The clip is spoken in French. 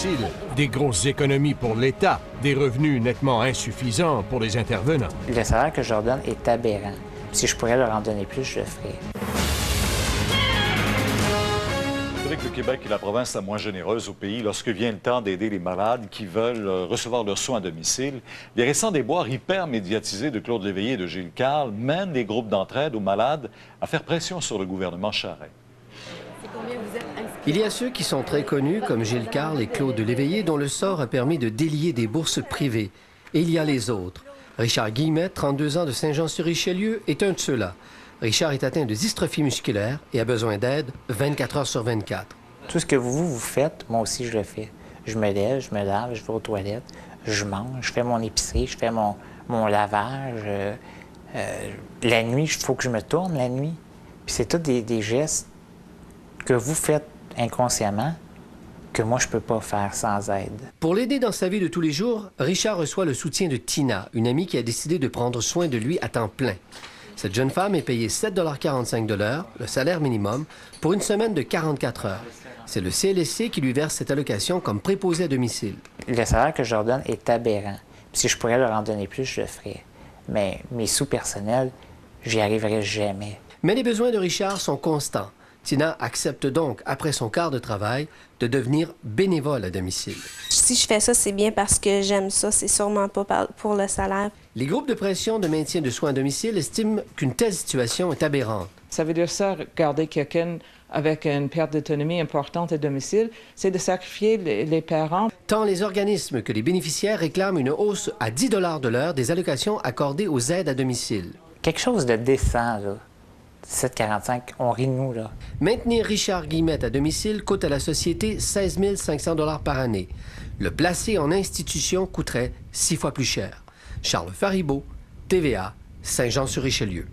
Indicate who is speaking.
Speaker 1: domicile, des grosses économies pour l'État, des revenus nettement insuffisants pour les intervenants.
Speaker 2: Le salaire que je leur donne est aberrant. Si je pourrais leur en donner plus, je le ferais.
Speaker 3: Vous savez que le Québec est la province la moins généreuse au pays lorsque vient le temps d'aider les malades qui veulent recevoir leurs soins à domicile. Les récents déboires hyper médiatisés de Claude Léveillé et de Gilles Carle mènent les groupes d'entraide aux malades à faire pression sur le gouvernement Charest.
Speaker 4: Il y a ceux qui sont très connus, comme Gilles Carle et Claude Léveillé, dont le sort a permis de délier des bourses privées. Et il y a les autres. Richard Guillemette, 32 ans de Saint-Jean-sur-Richelieu, est un de ceux-là. Richard est atteint de dystrophie musculaire et a besoin d'aide 24 heures sur 24.
Speaker 2: Tout ce que vous faites, moi aussi, je le fais. Je me lève, je me lave, je vais aux toilettes, je mange, je fais mon épicerie, je fais mon lavage. La nuit, il faut que je me tourne la nuit. Puis c'est tous des gestes que vous faites inconsciemment que moi, je ne peux pas faire sans aide.
Speaker 4: Pour l'aider dans sa vie de tous les jours, Richard reçoit le soutien de Tina, une amie qui a décidé de prendre soin de lui à temps plein. Cette jeune femme est payée 7,45 $ de l'heure, le salaire minimum, pour une semaine de 44 heures. C'est le CLSC qui lui verse cette allocation comme préposé à domicile.
Speaker 2: Le salaire que je leur donne est aberrant. Puis si je pourrais leur en donner plus, je le ferais. Mais mes sous personnels, j'y arriverai jamais.
Speaker 4: Mais les besoins de Richard sont constants. Tina accepte donc, après son quart de travail, de devenir bénévole à domicile.
Speaker 5: Si je fais ça, c'est bien parce que j'aime ça, c'est sûrement pas pour le salaire.
Speaker 4: Les groupes de pression de maintien de soins à domicile estiment qu'une telle situation est aberrante.
Speaker 6: Ça veut dire ça, garder quelqu'un avec une perte d'autonomie importante à domicile, c'est de sacrifier les parents.
Speaker 4: Tant les organismes que les bénéficiaires réclament une hausse à 10 $ de l'heure des allocations accordées aux aides à domicile.
Speaker 2: Quelque chose de décent, là. 7,45, on rit de nous, là.
Speaker 4: Maintenir Richard Guillemette à domicile coûte à la société 16 500 $ par année. Le placer en institution coûterait 6 fois plus cher. Charles Faribault, TVA, Saint-Jean-sur-Richelieu.